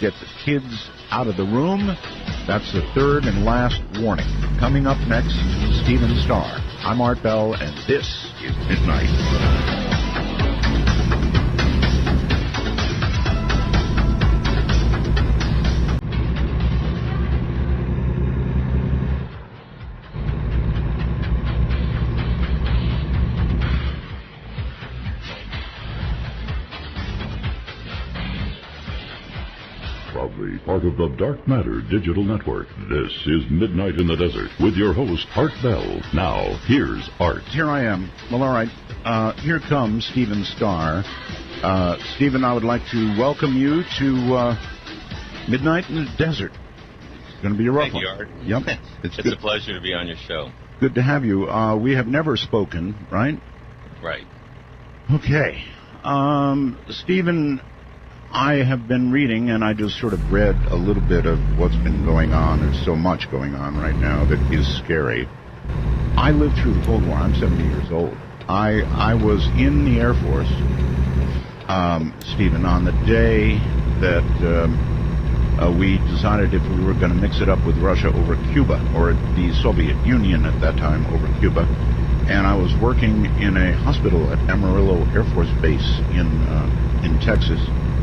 Get the kids out of the room. That's the third and last warning. Coming up next, Stephen Starr. I'm Art Bell, and this is Midnight. Proudly part of the Dark Matter Digital Network, this is Midnight in the Desert with your host, Art Bell. Now, here's Art. Here I am. Well, all right. Here comes Stephen Starr. Stephen, I would like to welcome you to Midnight in the Desert. It's going to be a rough one. Thank you, Art. Yep. It's a pleasure to be on your show. Good to have you. We have never spoken, right? Right. Okay. Stephen, I have been reading, and I just sort of read a little bit of what's been going on. There's so much going on right now that is scary. I lived through the Cold War. I'm 70 years old. I was in the Air Force, Stephen, on the day that we decided if we were going to mix it up with Russia over Cuba, or the Soviet Union at that time over Cuba. And I was working in a hospital at Amarillo Air Force Base in Texas.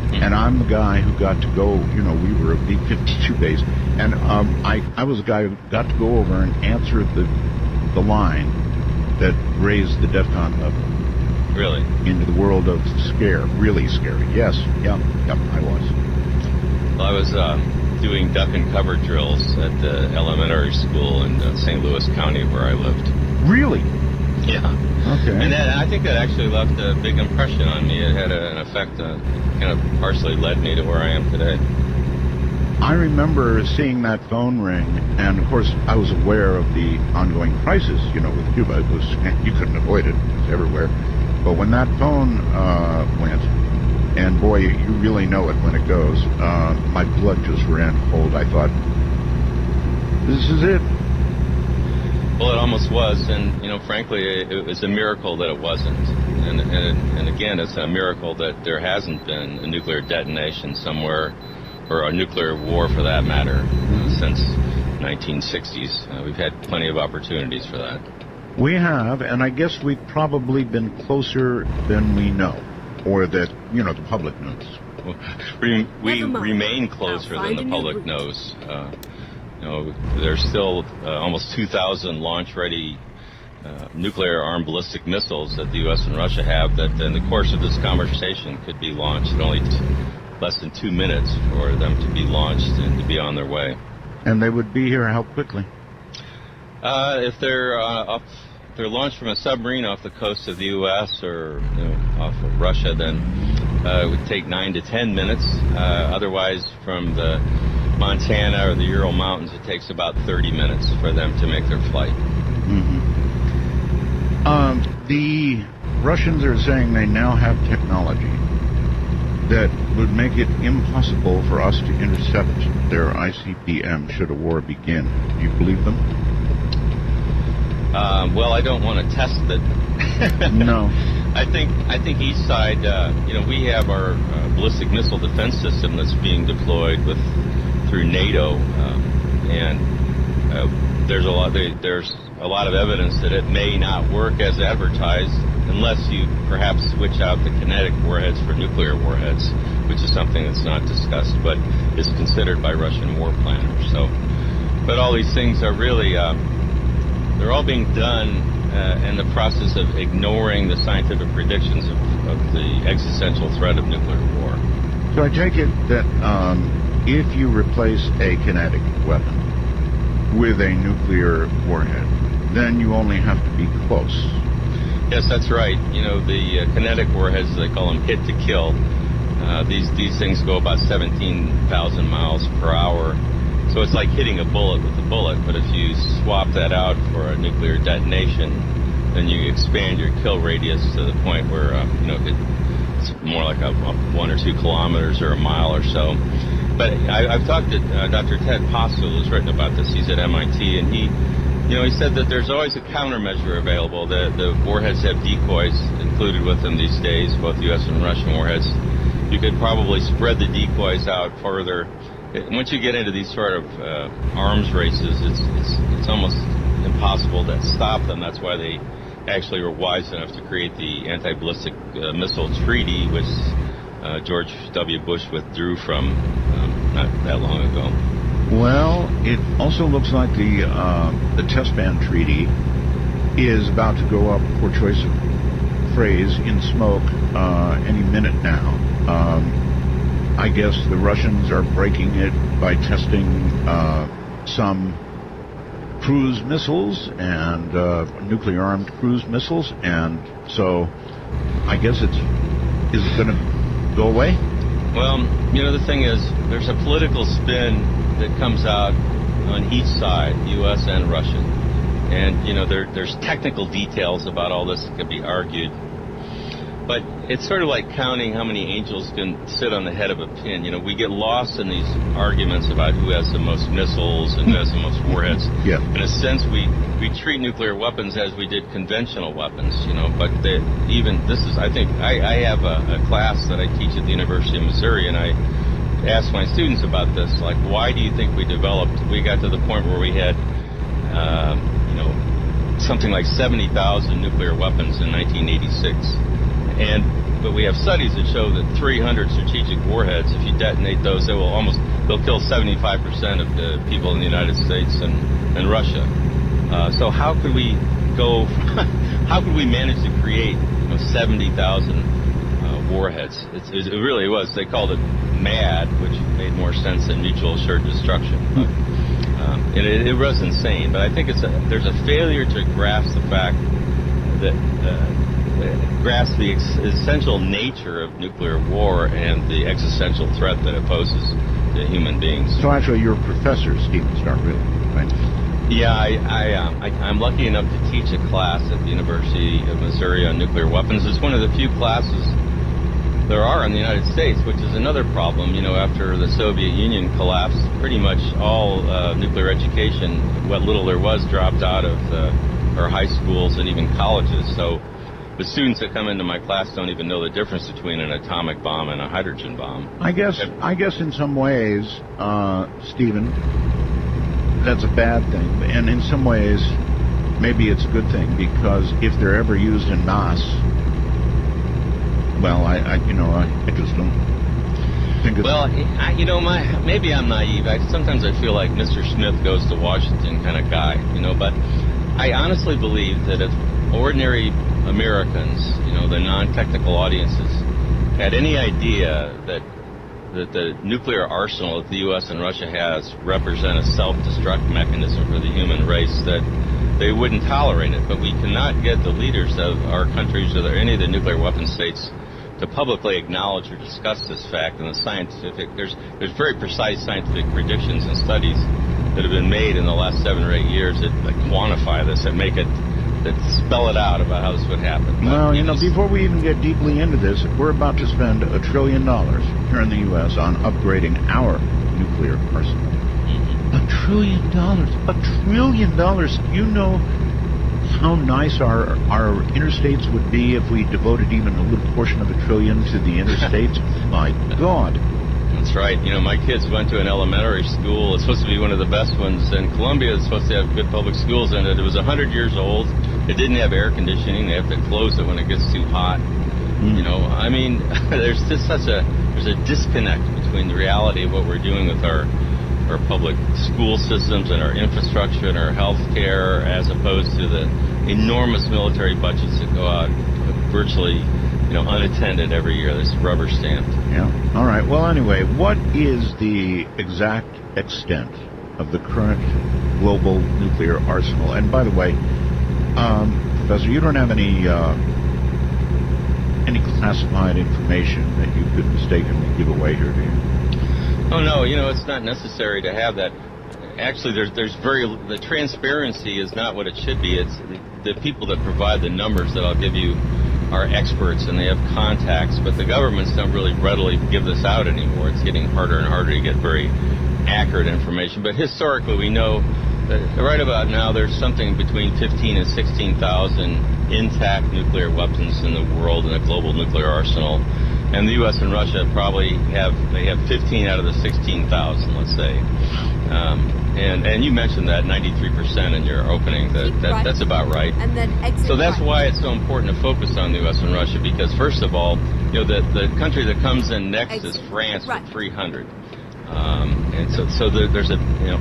And I'm the guy who got to go, we were a B-52 base, and I was the guy who got to go over and answer the line that raised the DEFCON level. Really? Into the world of scare. Really scary. Yes. Yep, I was. Well, I was doing duck and cover drills at the elementary school in St. Louis County where I lived. Really? Yeah. Okay. And I think that actually left a big impression on me. It had an effect that kind of partially led me to where I am today. I remember seeing that phone ring, and of course I was aware of the ongoing crisis, with Cuba. You couldn't avoid it. It was everywhere. But when that phone went, and boy, you really know it when it goes, my blood just ran cold. I thought, this is it. Well, it almost was, and frankly, it was a miracle that it wasn't. And again, it's a miracle that there hasn't been a nuclear detonation somewhere, or a nuclear war for that matter, since 1960s. We've had plenty of opportunities for that. We have, and I guess we've probably been closer than we know, or that the public knows. We remain closer than the public knows. There's still almost 2,000 launch-ready nuclear-armed ballistic missiles that the U.S. and Russia have that in the course of this conversation could be launched. It only less than 2 minutes for them to be launched and to be on their way. And they would be here how quickly? If they're launched from a submarine off the coast of the U.S. or off of Russia, then it would take 9 to 10 minutes. Otherwise, from the Montana or the Ural Mountains, it takes about 30 minutes for them to make their flight. Mm-hmm. The Russians are saying they now have technology that would make it impossible for us to intercept their ICBM should a war begin. Do you believe them? Well, I don't want to test it. No. I think each side, we have our ballistic missile defense system that's being deployed through NATO, and there's a lot of evidence that it may not work as advertised unless you perhaps switch out the kinetic warheads for nuclear warheads, which is something that's not discussed but is considered by Russian war planners. But all these things are really they're all being done in the process of ignoring the scientific predictions of the existential threat of nuclear war. So I take it that if you replace a kinetic weapon with a nuclear warhead, then you only have to be close. Yes, that's right. The kinetic warheads, they call them hit to kill. These things go about 17,000 miles per hour. So it's like hitting a bullet with a bullet, but if you swap that out for a nuclear detonation, then you expand your kill radius to the point where, it's more like a 1 or 2 kilometers or a mile or so. But I've talked to Dr. Ted Postel, who's written about this. He's at MIT, and he said that there's always a countermeasure available. The warheads have decoys included with them these days, both U.S. and Russian warheads. you could probably spread the decoys out further. Once you get into these sort of arms races, it's almost impossible to stop them. That's why they actually were wise enough to create the anti-ballistic missile treaty, which George W. Bush withdrew from not that long ago. Well, it also looks like the test ban treaty is about to go up, for choice of phrase, in smoke any minute now. I guess the Russians are breaking it by testing some cruise missiles and nuclear-armed cruise missiles, and so I guess is it going to go away? Well, the thing is, there's a political spin that comes out on each side, U.S. and Russian, and there's technical details about all this that can be argued. But it's sort of like counting how many angels can sit on the head of a pin. We get lost in these arguments about who has the most missiles and who has the most warheads. Yeah. In a sense, we treat nuclear weapons as we did conventional weapons, but I have a class that I teach at the University of Missouri, and I ask my students about this, like, why do you think we got to the point where we had, something like 70,000 nuclear weapons in 1986. But we have studies that show that 300 strategic warheads, if you detonate those, they'll kill 75% of the people in the United States and Russia. So how could we manage to create 70,000 warheads? It really was. They called it MAD, which made more sense than mutual assured destruction. But, it was insane. But I think there's a failure to grasp the fact that grasp the essential nature of nuclear war and the existential threat that it poses to human beings. So actually, you're a professor, Stephen Stark, really, right? Yeah, I'm lucky enough to teach a class at the University of Missouri on nuclear weapons. It's one of the few classes there are in the United States, which is another problem. After the Soviet Union collapsed, pretty much all nuclear education, what little there was, dropped out of our high schools and even colleges. So the students that come into my class don't even know the difference between an atomic bomb and a hydrogen bomb. I guess in some ways, Stephen, that's a bad thing, and in some ways, maybe it's a good thing, because if they're ever used en masse, well, I just don't think it's... Well, maybe I'm naive. Sometimes I feel like Mr. Smith goes to Washington kind of guy, but I honestly believe that if ordinary Americans, the non-technical audiences, had any idea that the nuclear arsenal that the U.S. and Russia has represent a self-destruct mechanism for the human race, that they wouldn't tolerate it. But we cannot get the leaders of our countries or any of the nuclear weapon states to publicly acknowledge or discuss this fact. And there's very precise scientific predictions and studies that have been made in the last 7 or 8 years that quantify this and make it, that spell it out about how this would happen. Well, before we even get deeply into this, we're about to spend $1 trillion here in the U.S. on upgrading our nuclear arsenal. $1 trillion. $1 trillion. You know how nice our interstates would be if we devoted even a little portion of $1 trillion to the interstates? My God. That's right. My kids went to an elementary school. It's supposed to be one of the best ones in Columbia. It's supposed to have good public schools in it. It was 100 years old. It didn't have air conditioning. They have to close it when it gets too hot. There's just there's a disconnect between the reality of what we're doing with our public school systems and our infrastructure and our health care, as opposed to the enormous military budgets that go out virtually unattended every year. That's rubber stamped. Yeah. All right. Well, anyway, what is the exact extent of the current global nuclear arsenal? And by the way, Professor, you don't have any classified information that you could mistakenly give away here, do you? Oh no, it's not necessary to have that. Actually, the transparency is not what it should be. It's the people that provide the numbers that I'll give you are experts and they have contacts, but the governments don't really readily give this out anymore. It's getting harder and harder to get very accurate information. But historically, we know that right about now there's something between 15 and 16,000 intact nuclear weapons in the world in a global nuclear arsenal. And the U.S. and Russia probably have 15 out of the 16,000, let's say. And you mentioned that 93% in your opening. That's about right. And then exit. So that's why it's so important to focus on the U.S. and Russia, because first of all, the country that comes in next is France with 300. And so there's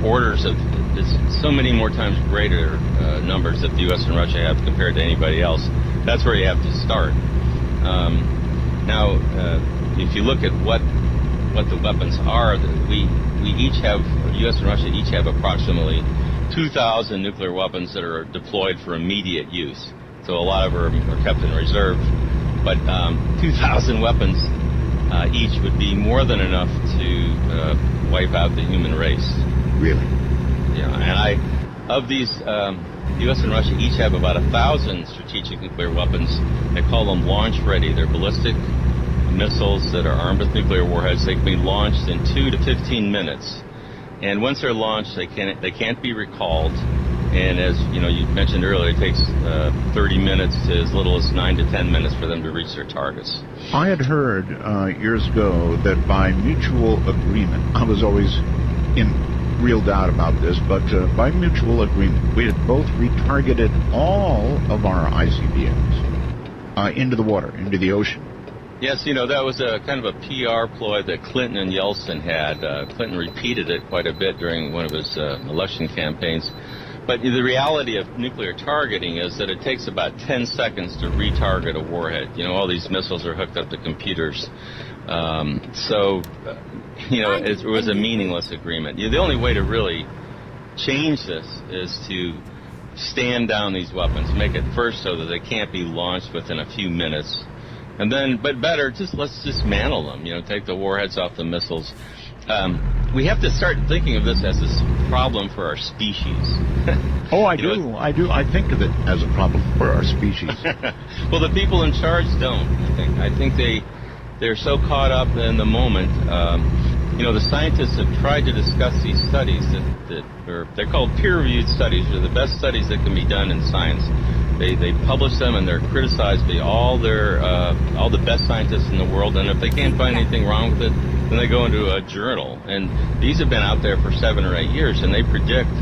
orders of it's so many more times greater numbers that the U.S. and Russia have compared to anybody else. That's where you have to start. Now, if you look at what the weapons are, we each have, U.S. and Russia each have approximately 2,000 nuclear weapons that are deployed for immediate use. So a lot of them are kept in reserve. But 2,000 weapons each would be more than enough to wipe out the human race. Really? Yeah, and of these, U.S. and Russia each have about 1,000 strategic nuclear weapons. They call them launch-ready. They're ballistic missiles that are armed with nuclear warheads. They can be launched in 2 to 15 minutes. And once they're launched, they can't be recalled. And as you mentioned earlier, it takes 30 minutes to as little as 9 to 10 minutes for them to reach their targets. I had heard years ago that by mutual agreement, I was always in real doubt about this, but by mutual agreement, we had both retargeted all of our ICBMs into the water, into the ocean. Yes, that was a kind of a PR ploy that Clinton and Yeltsin had. Clinton repeated it quite a bit during one of his election campaigns. But the reality of nuclear targeting is that it takes about 10 seconds to retarget a warhead. All these missiles are hooked up to computers. It was a meaningless agreement. The only way to really change this is to stand down these weapons, make it first so that they can't be launched within a few minutes. And then, but better, let's dismantle them, take the warheads off the missiles. We have to start thinking of this as this problem for our species. Oh, I do. I think of it as a problem for our species. Well, the people in charge don't, I think they're so caught up in the moment. The scientists have tried to discuss these studies they're called peer-reviewed studies. They're the best studies that can be done in science. They publish them and they're criticized by all the best scientists in the world. And if they can't find anything wrong with it, then they go into a journal. And these have been out there for 7 or 8 years, and they predict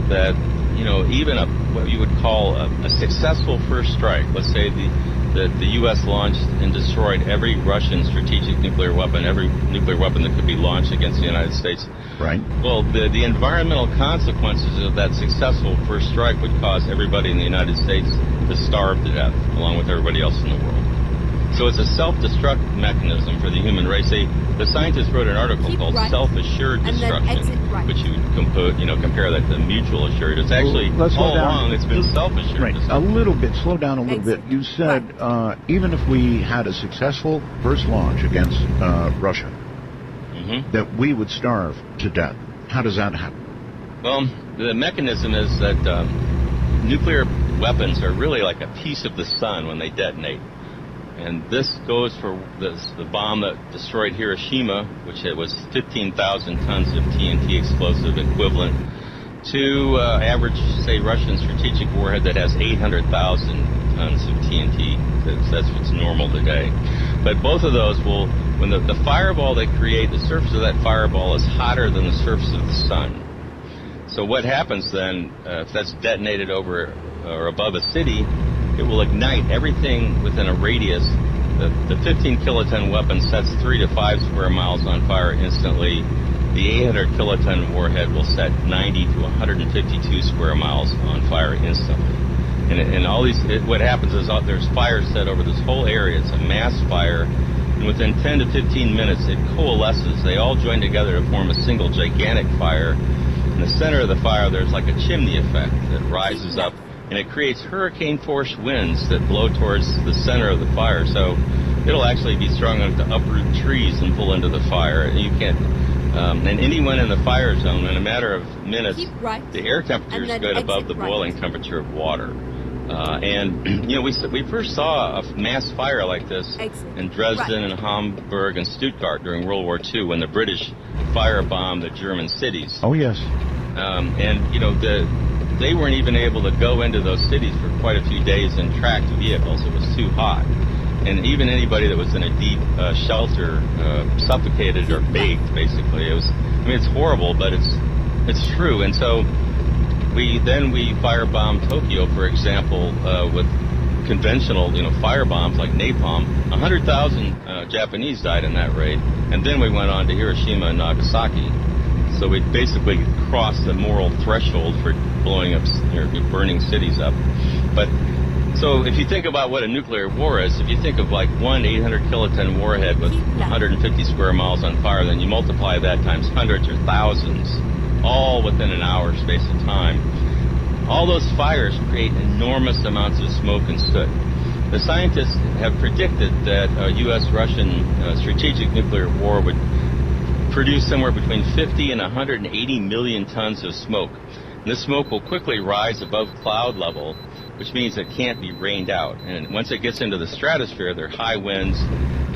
that even what you would call a successful first strike. Let's say the U.S. launched and destroyed every Russian strategic nuclear weapon, every nuclear weapon that could be launched against the United States. Right. Well, the environmental consequences of that successful first strike would cause everybody in the United States to starve to death, along with everybody else in the world. So it's a self-destruct mechanism for the human race. The scientists wrote an article called Self-Assured Destruction, which you compare that to mutual assured. It's actually, all along, it's been self-assured. Right, a little bit, slow down a little bit. You said even if we had a successful first launch against Russia, that we would starve to death. How does that happen? Well, the mechanism is that nuclear weapons are really like a piece of the sun when they detonate. And this goes for the bomb that destroyed Hiroshima, which was 15,000 tons of TNT explosive equivalent, to average, say, Russian strategic warhead that has 800,000 tons of TNT. That's what's normal today. But both of those will, when the fireball they create, the surface of that fireball is hotter than the surface of the sun. So what happens then, if that's detonated over or above a city, it will ignite everything within a radius. The 15 kiloton weapon sets 3 to 5 square miles on fire instantly. The 800 kiloton warhead will set 90 to 152 square miles on fire instantly. And all these, what happens is there's fire set over this whole area. It's a mass fire. And within 10 to 15 minutes, it coalesces. They all join together to form a single gigantic fire. In the center of the fire, there's like a chimney effect that rises up. And it creates hurricane-force winds that blow towards the center of the fire. So it'll actually be strong enough to uproot trees and pull into the fire. And you can't. And anyone in the fire zone, in a matter of minutes, the air temperature is good above the boiling temperature of water. We first saw a mass fire like this in Dresden and Hamburg and Stuttgart during World War II when the British firebombed the German cities. Oh, yes. They weren't even able to go into those cities for quite a few days in tracked vehicles. It was too hot. and even anybody that was in a deep shelter suffocated or baked. Basically, it's horrible, but it's true. And so we firebombed Tokyo, for example, with conventional, fire bombs like napalm. 100,000 Japanese died in that raid, and then we went on to Hiroshima and Nagasaki. So we basically crossed the moral threshold for blowing up, burning cities up. But so if you think about what a nuclear war is, if you think of like one 800 kiloton warhead with 150 square miles on fire, then you multiply that times hundreds or thousands, all within an hour space of time. All those fires create enormous amounts of smoke and soot. The scientists have predicted that a U.S.-Russian strategic nuclear war would produce somewhere between 50 and 180 million tons of smoke. And this smoke will quickly rise above cloud level, which means it can't be rained out. And once it gets into the stratosphere, there are high winds.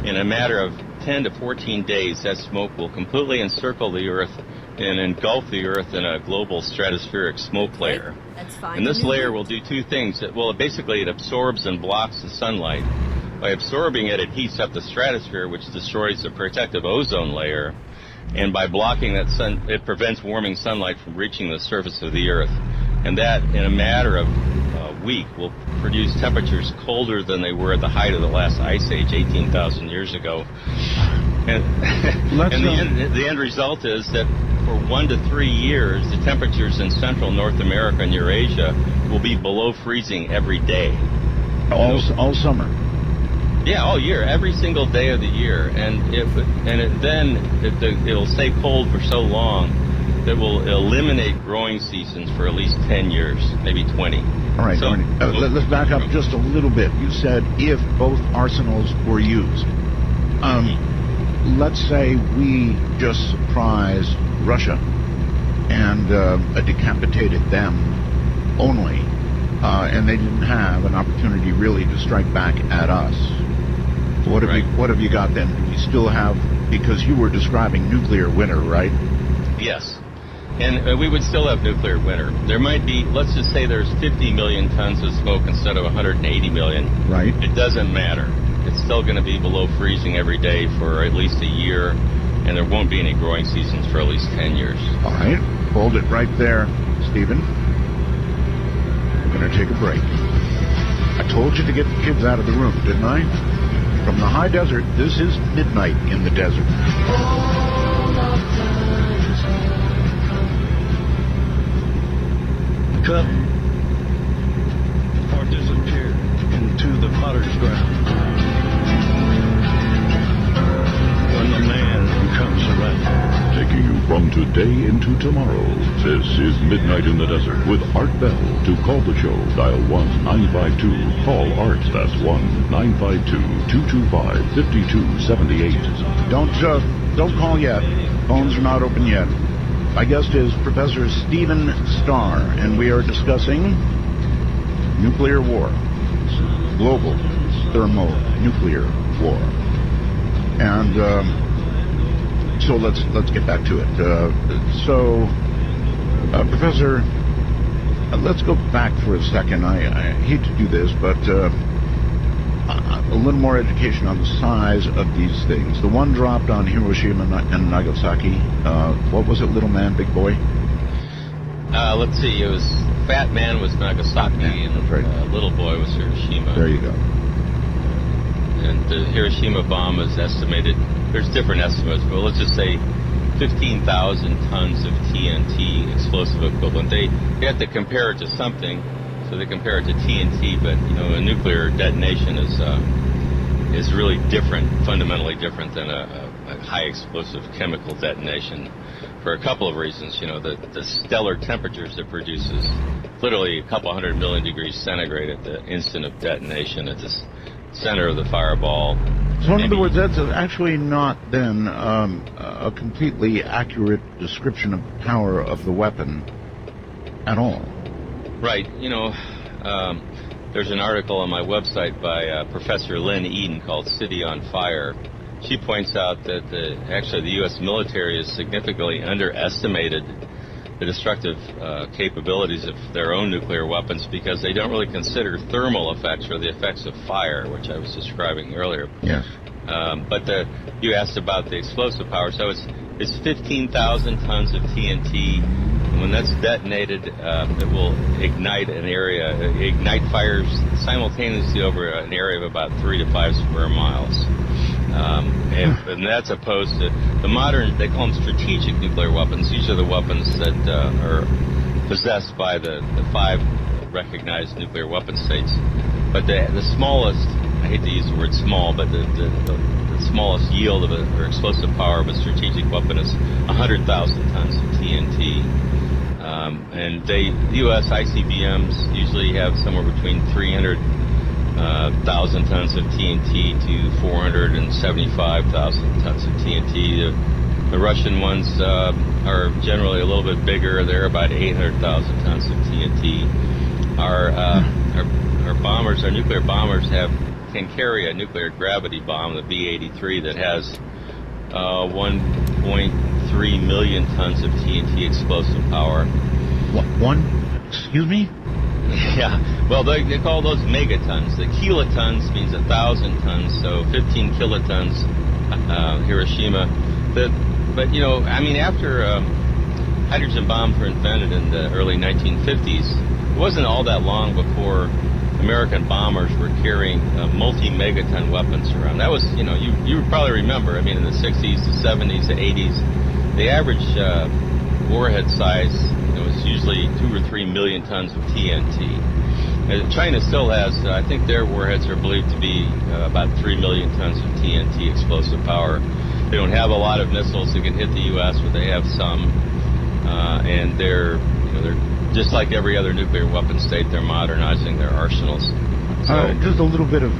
In a matter of 10 to 14 days, that smoke will completely encircle the Earth and engulf the Earth in a global stratospheric smoke layer. That's fine. And this layer will do two things. Basically, it absorbs and blocks the sunlight. By absorbing it, it heats up the stratosphere, which destroys the protective ozone layer. And by blocking that sun, it prevents warming sunlight from reaching the surface of the Earth. And that, in a matter of a week, will produce temperatures colder than they were at the height of the last ice age 18,000 years ago. And, the end result is that for 1 to 3 years, the temperatures in central North America and Eurasia will be below freezing every day. All summer. Yeah, all year, every single day of the year, and it'll stay cold for so long that will eliminate growing seasons for at least 10 years, maybe 20. All right, so, let's back up just a little bit. You said if both arsenals were used. Let's say we just surprised Russia and decapitated them only, and they didn't have an opportunity really to strike back at us. What have you got then? Do we still have, because you were describing nuclear winter, right? Yes. And we would still have nuclear winter. There might be, let's just say there's 50 million tons of smoke instead of 180 million. Right. It doesn't matter. It's still going to be below freezing every day for at least a year, and there won't be any growing seasons for at least 10 years. All right. Hold it right there, Stephen. We're going to take a break. I told you to get the kids out of the room, didn't I? From the high desert, this is Midnight in the Desert. Cut or disappear into the potter's ground. When the man comes around. Taking you from today into tomorrow, this is Midnight in the Desert with Art Bell. To call the show, dial 1-952. Call Art, that's 1-952-225-5278. Don't call yet. Phones are not open yet. My guest is Professor Stephen Starr, and we are discussing nuclear war, global thermonuclear war. And so let's get back to it. Professor, let's go back for a second. I hate to do this, but a little more education on the size of these things. The one dropped on Hiroshima and Nagasaki. What was it, little man, big boy? Let's see. It was Fat Man was Nagasaki, and right. Little Boy was Hiroshima. There you go. And the Hiroshima bomb is estimated. There's different estimates, but let's just say 15,000 tons of TNT explosive equivalent. They have to compare it to something. So they compare it to TNT, but a nuclear detonation is really different, fundamentally different than a high explosive chemical detonation, for a couple of reasons. The stellar temperatures it produces, literally a couple 100 million degrees centigrade at the instant of detonation at the center of the fireball. So in other words, that's actually not then a completely accurate description of the power of the weapon at all. Right. There's an article on my website by Professor Lynn Eden called City on Fire. She points out that the U.S. military has significantly underestimated the destructive capabilities of their own nuclear weapons, because they don't really consider thermal effects or the effects of fire, which I was describing earlier. Yes. But you asked about the explosive power. So it's 15,000 tons of TNT. And when that's detonated, it will ignite fires simultaneously over an area of about 3 to 5 square miles. And that's opposed to the modern, they call them strategic nuclear weapons. These are the weapons that are possessed by the 5 recognized nuclear weapon states. But the smallest, I hate to use the word small, but the smallest yield of or explosive power of a strategic weapon is 100,000 tons of TNT. And U.S. ICBMs usually have somewhere between 300,000 tons of TNT to 475,000 tons of TNT. The Russian ones are generally a little bit bigger. They're about 800,000 tons of TNT. Our bombers, our nuclear bombers, can carry a nuclear gravity bomb, the B-83, that has 1.3 million tons of TNT explosive power. Excuse me? Yeah, well, they call those megatons. The kilotons means 1,000 tons, so 15 kilotons, Hiroshima. But, you know, I mean, after hydrogen bombs were invented in the early 1950s, it wasn't all that long before American bombers were carrying multi-megaton weapons around. That was, you know, you probably remember, I mean, in the 60s, the 70s, the 80s, the average warhead size was usually 2 or 3 million tons of TNT. China still has, I think their warheads are believed to be about 3 million tons of TNT explosive power. They don't have a lot of missiles that can hit the U.S., but they have some, and they're just like every other nuclear weapon state. They're modernizing their arsenals. So, just a little bit of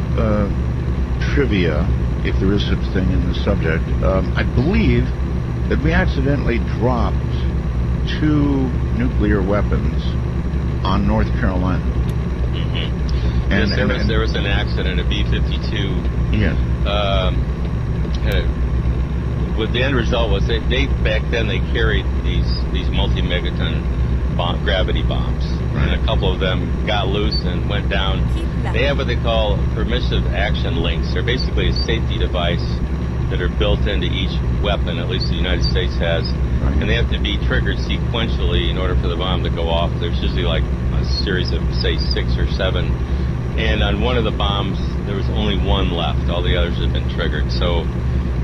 trivia, if there is such a thing in the subject. I believe that we accidentally dropped 2 nuclear weapons on North Carolina. Mm-hmm. And there was an accident, a B-52. Yes. What the end result was, they back then they carried these multi-megaton gravity bombs, right. And a couple of them got loose and went down. They have what they call permissive action links. They're basically a safety device that are built into each weapon, at least the United States has, right. And they have to be triggered sequentially in order for the bomb to go off. There's usually like a series of, say, 6 or 7. And on one of the bombs, there was only one left. All the others had been triggered. So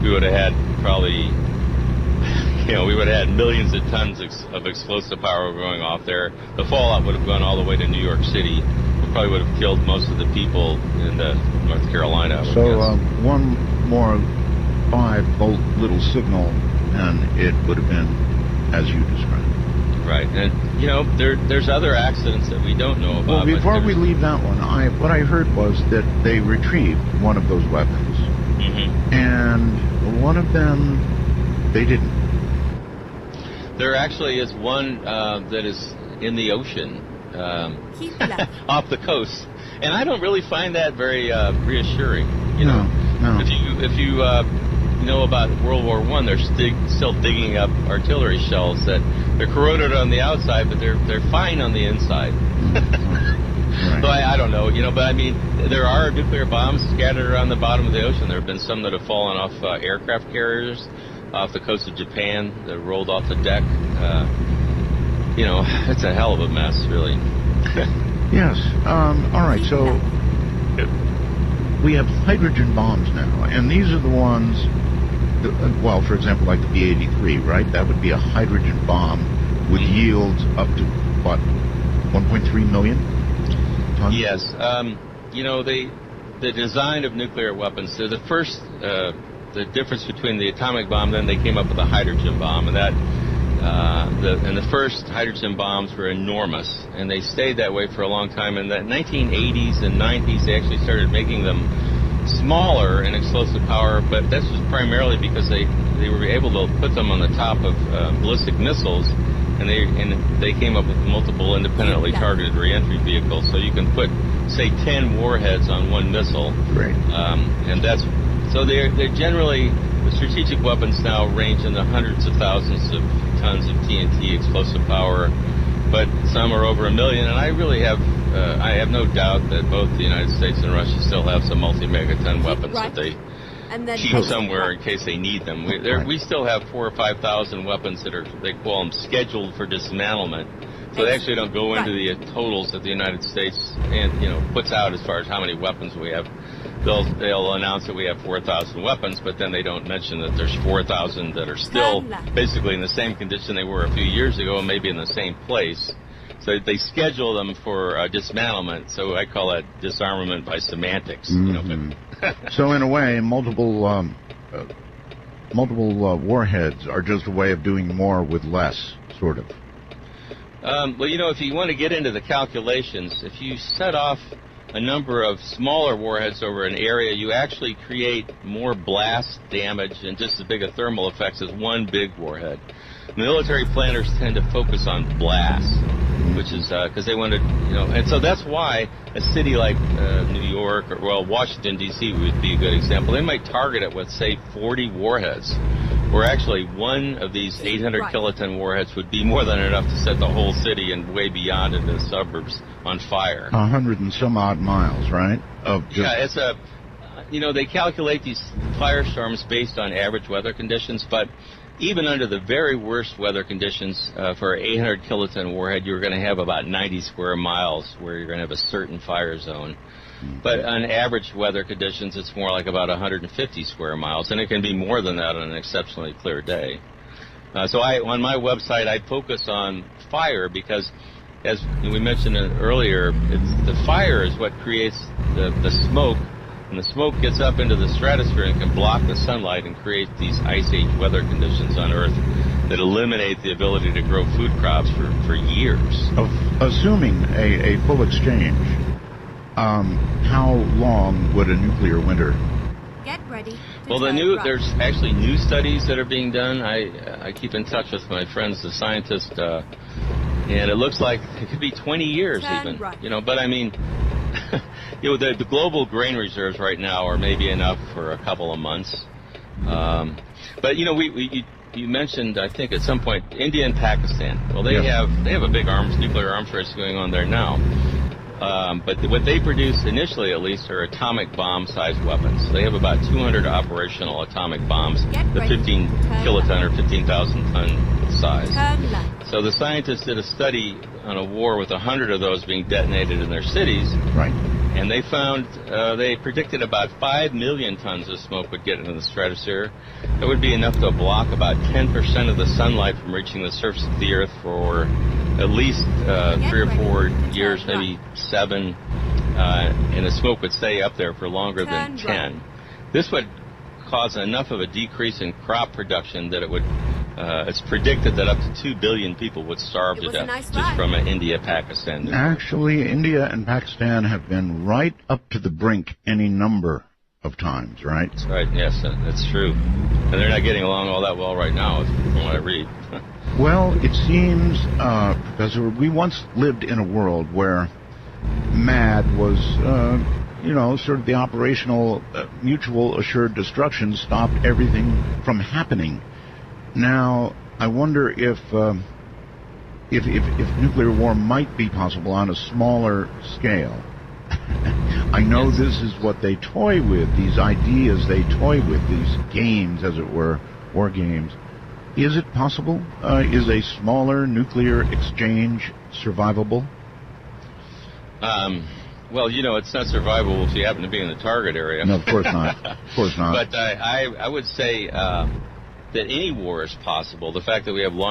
we would have had probably, we would have had millions of tons of explosive power going off there. The fallout would have gone all the way to New York City. It probably would have killed most of the people in North Carolina, I would guess. One more 5-volt little signal, and it would have been as you described. Right, and there's other accidents that we don't know about. Well, before we leave that one, what I heard was that they retrieved one of those weapons, mm-hmm. and one of them they didn't. There actually is one that is in the ocean, off the coast, and I don't really find that very reassuring. No. If you know about World War I, they're still digging up artillery shells that they're corroded on the outside, but they're fine on the inside. Right. So I don't know, but I mean, there are nuclear bombs scattered around the bottom of the ocean. There have been some that have fallen off aircraft carriers off the coast of Japan that rolled off the deck. It's a hell of a mess, really. Yes. All right. So we have hydrogen bombs now, and these are the ones. For example, like the B-83, right? That would be a hydrogen bomb, would yield up to what, 1.3 million tons? Yes. The design of nuclear weapons. So the first. The difference between the atomic bomb, then they came up with a hydrogen bomb, and the first hydrogen bombs were enormous, and they stayed that way for a long time. In the 1980s and 90s, they actually started making them smaller in explosive power, but this was primarily because they were able to put them on the top of ballistic missiles, and they came up with multiple independently targeted reentry vehicles, so you can put, say, 10 warheads on one missile. Right. And that's. So they're generally, the strategic weapons now range in the hundreds of thousands of tons of TNT explosive power, but some are over 1 million. And I really have, I have no doubt that both the United States and Russia still have some multi-megaton weapons that they keep somewhere in case they need them. We still have 4,000 or 5,000 weapons that are, they call them, scheduled for dismantlement. So they actually don't go into the totals that the United States puts out as far as how many weapons we have. They'll announce that we have 4,000 weapons, but then they don't mention that there's 4,000 that are still basically in the same condition they were a few years ago and maybe in the same place. So they schedule them for dismantlement. So I call that disarmament by semantics. So in a way, multiple warheads are just a way of doing more with less, sort of. Well, if you want to get into the calculations, if you set off a number of smaller warheads over an area, you actually create more blast damage and just as big a thermal effects as one big warhead. Military planners tend to focus on blast, which is because they want to, and so that's why a city like New York or, Washington, D.C. would be a good example. They might target it with, say, 40 warheads, where actually one of these 800 kiloton warheads would be more than enough to set the whole city and way beyond into the suburbs on fire. 100 and some odd miles, right? It's a, they calculate these firestorms based on average weather conditions, but even under the very worst weather conditions for an 800 kiloton warhead, you're going to have about 90 square miles where you're going to have a certain fire zone. But on average weather conditions, it's more like about 150 square miles, and it can be more than that on an exceptionally clear day. So on my website, I focus on fire because, as we mentioned earlier, the fire is what creates the smoke, and the smoke gets up into the stratosphere and can block the sunlight and create these ice age weather conditions on Earth that eliminate the ability to grow food crops for years. Assuming a full exchange, how long would a nuclear winter? Get ready. Well, there's actually new studies that are being done. I keep in touch with my friends, the scientists, and it looks like it could be 20 years even. But I mean, the global grain reserves right now are maybe enough for a couple of months. But you mentioned, I think at some point, India and Pakistan. Well, they have a big nuclear arms race going on there now. But what they produce initially, at least, are atomic bomb-sized weapons. They have about 200 operational atomic bombs, the 15 kiloton or 15,000-ton size. So the scientists did a study on a war with 100 of those being detonated in their cities. Right. And they found, they predicted about 5 million tons of smoke would get into the stratosphere. That would be enough to block about 10% of the sunlight from reaching the surface of the Earth for at least 3 or 4 years, maybe 7, and the smoke would stay up there for longer than 10. This would cause enough of a decrease in crop production that it would, it's predicted that up to 2 billion people would starve to death just from an India-Pakistan. Actually, India and Pakistan have been right up to the brink any number of times, right? That's right, yes, that's true. And they're not getting along all that well right now, from what I read. Well, it seems, Professor, we once lived in a world where MAD was, sort of the operational mutual assured destruction stopped everything from happening. Now, I wonder if nuclear war might be possible on a smaller scale. I know this is what they toy with, these ideas they toy with, these games, as it were, war games. Is it possible? Is a smaller nuclear exchange survivable? Well, it's not survivable if you happen to be in the target area. No, of course not. Of course not. But I would say that any war is possible. The fact that we have long